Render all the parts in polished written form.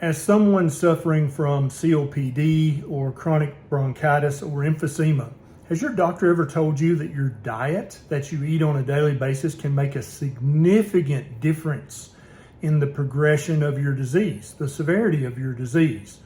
As someone suffering from COPD or chronic bronchitis or emphysema, has your doctor ever told you that your diet that you eat on a daily basis can make a significant difference in the progression of your disease, the severity of your disease?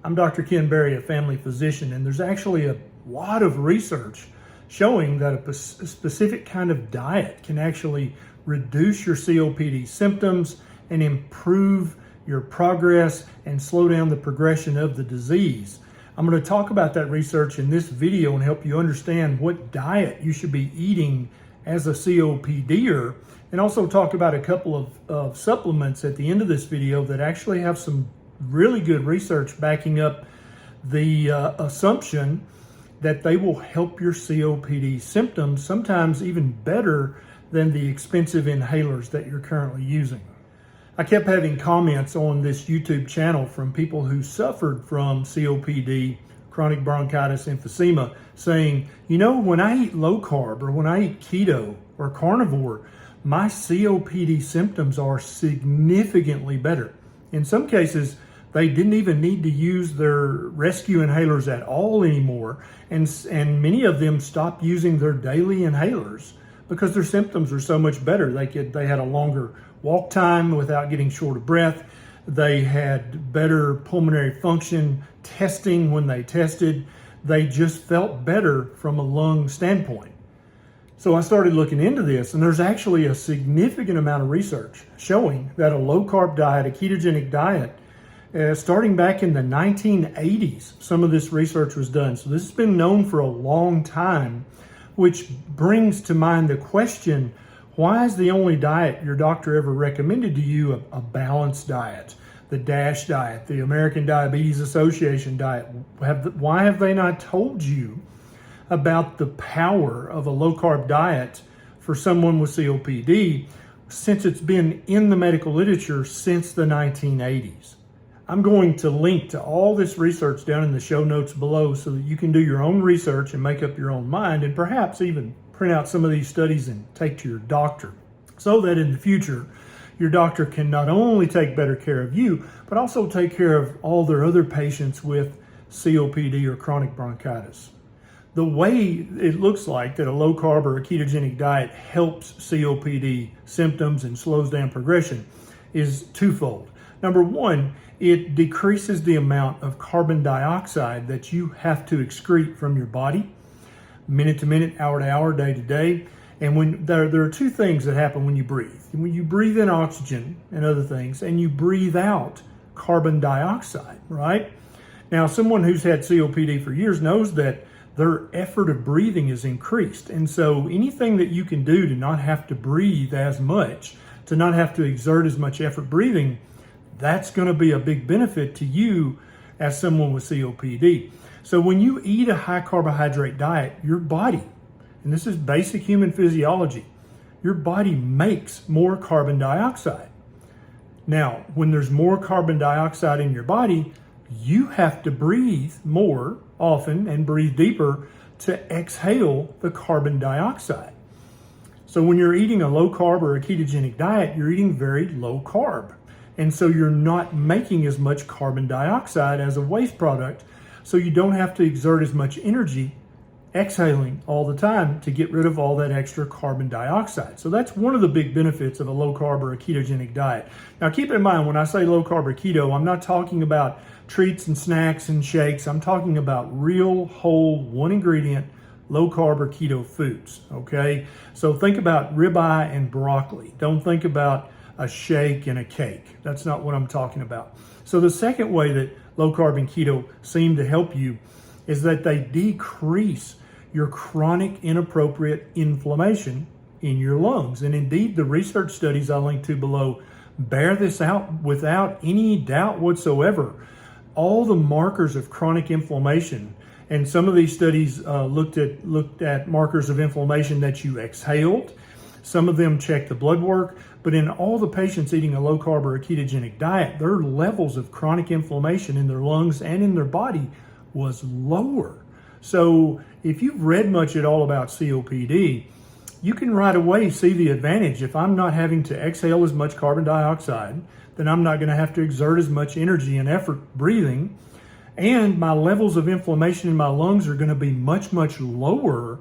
I'm Dr. Ken Berry, a family physician, and there's actually a lot of research showing that a specific kind of diet can actually reduce your COPD symptoms and improve your progress and slow down the progression of the disease. I'm going to talk about that research in this video and help you understand what diet you should be eating as a COPDer, and also talk about a couple of supplements at the end of this video that actually have some really good research backing up the assumption that they will help your COPD symptoms, sometimes even better than the expensive inhalers that you're currently using. I kept having comments on this YouTube channel from people who suffered from COPD, chronic bronchitis, emphysema, saying, you know, when I eat low carb or when I eat keto or carnivore, my COPD symptoms are significantly better. In some cases, they didn't even need to use their rescue inhalers at all anymore, and many of them stopped using their daily inhalers because their symptoms are so much better. They had a longer walk time without getting short of breath. They had better pulmonary function testing when they tested. They just felt better from a lung standpoint. So I started looking into this, and there's actually a significant amount of research showing that a low-carb diet, a ketogenic diet, starting back in the 1980s, some of this research was done. So this has been known for a long time, which brings to mind the question, why is the only diet your doctor ever recommended to you a balanced diet, the DASH diet, the American Diabetes Association diet? Why have they not told you about the power of a low-carb diet for someone with COPD, since it's been in the medical literature since the 1980s? I'm going to link to all this research down in the show notes below so that you can do your own research and make up your own mind, and perhaps even print out some of these studies and take to your doctor, so that in the future your doctor can not only take better care of you, but also take care of all their other patients with COPD or chronic bronchitis. The way it looks like that a low carb or a ketogenic diet helps COPD symptoms and slows down progression is twofold. Number one, it decreases the amount of carbon dioxide that you have to excrete from your body, minute to minute, hour to hour, day to day. And when there are two things that happen when you breathe. When you breathe in oxygen and other things, and you breathe out carbon dioxide, right? Now, someone who's had COPD for years knows that their effort of breathing is increased. And so anything that you can do to not have to breathe as much, to not have to exert as much effort breathing, that's going to be a big benefit to you as someone with COPD. So when you eat a high carbohydrate diet, your body, and this is basic human physiology, your body makes more carbon dioxide. Now, when there's more carbon dioxide in your body, you have to breathe more often and breathe deeper to exhale the carbon dioxide. So when you're eating a low carb or a ketogenic diet, you're eating very low carb. And so you're not making as much carbon dioxide as a waste product, so you don't have to exert as much energy exhaling all the time to get rid of all that extra carbon dioxide. So that's one of the big benefits of a low carb or a ketogenic diet. Now keep in mind, when I say low carb or keto, I'm not talking about treats and snacks and shakes. I'm talking about real, whole, one ingredient, low carb or keto foods, okay? So think about ribeye and broccoli. Don't think about a shake and a cake. That's not what I'm talking about. So the second way that low carb and keto seem to help you is that they decrease your chronic inappropriate inflammation in your lungs. And indeed, the research studies I linked to below bear this out without any doubt whatsoever. All the markers of chronic inflammation, and some of these studies looked at markers of inflammation that you exhaled. Some of them checked the blood work, but in all the patients eating a low carb or a ketogenic diet, their levels of chronic inflammation in their lungs and in their body was lower. So if you've read much at all about COPD, you can right away see the advantage. If I'm not having to exhale as much carbon dioxide, then I'm not going to have to exert as much energy and effort breathing, and my levels of inflammation in my lungs are going to be much, much lower.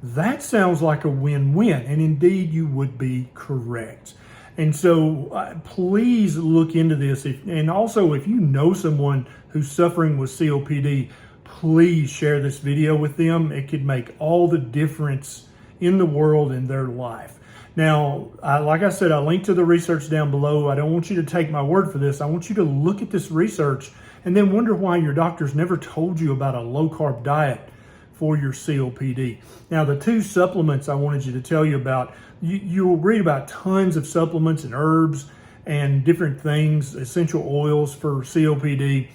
That sounds like a win-win, and indeed you would be correct. And so please look into this. And also, if you know someone who's suffering with COPD, please share this video with them. It could make all the difference in the world in their life. Now, like I said, I linked to the research down below. I don't want you to take my word for this. I want you to look at this research and then wonder why your doctor's never told you about a low-carb diet for your COPD. Now, the two supplements I wanted you to tell you about, you'll read about tons of supplements and herbs and different things, essential oils for COPD.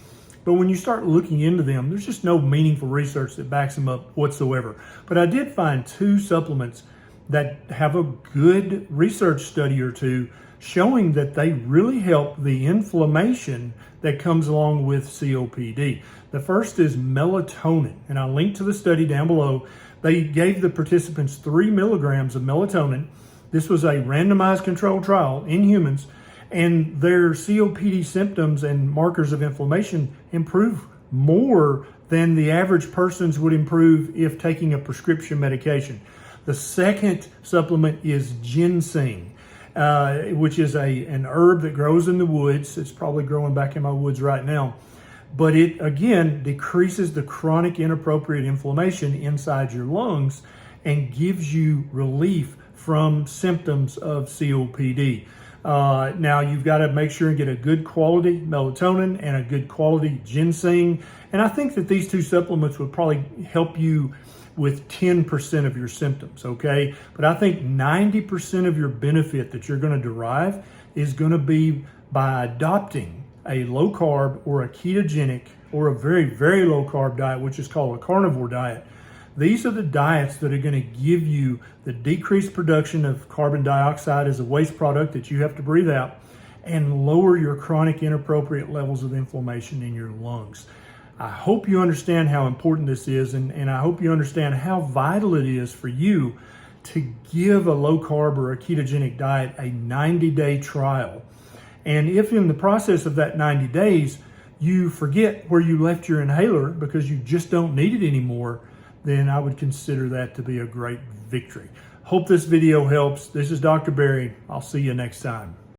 But when you start looking into them, there's just no meaningful research that backs them up whatsoever. But I did find two supplements that have a good research study or two showing that they really help the inflammation that comes along with COPD. The first is melatonin, and I'll link to the study down below. They gave the participants 3 milligrams of melatonin. This was a randomized controlled trial in humans, and their COPD symptoms and markers of inflammation improve more than the average person's would improve if taking a prescription medication. The second supplement is ginseng, which is an herb that grows in the woods. It's probably growing back in my woods right now. But it, again, decreases the chronic inappropriate inflammation inside your lungs and gives you relief from symptoms of COPD. Now, you've got to make sure and get a good quality melatonin and a good quality ginseng. And I think that these two supplements would probably help you with 10% of your symptoms, okay? But I think 90% of your benefit that you're going to derive is going to be by adopting a low carb or a ketogenic or a very, very low carb diet, which is called a carnivore diet. These are the diets that are going to give you the decreased production of carbon dioxide as a waste product that you have to breathe out and lower your chronic inappropriate levels of inflammation in your lungs. I hope you understand how important this is, and I hope you understand how vital it is for you to give a low carb or a ketogenic diet a 90-day trial. And if in the process of that 90 days, you forget where you left your inhaler because you just don't need it anymore, then I would consider that to be a great victory. Hope this video helps. This is Dr. Barry. I'll see you next time.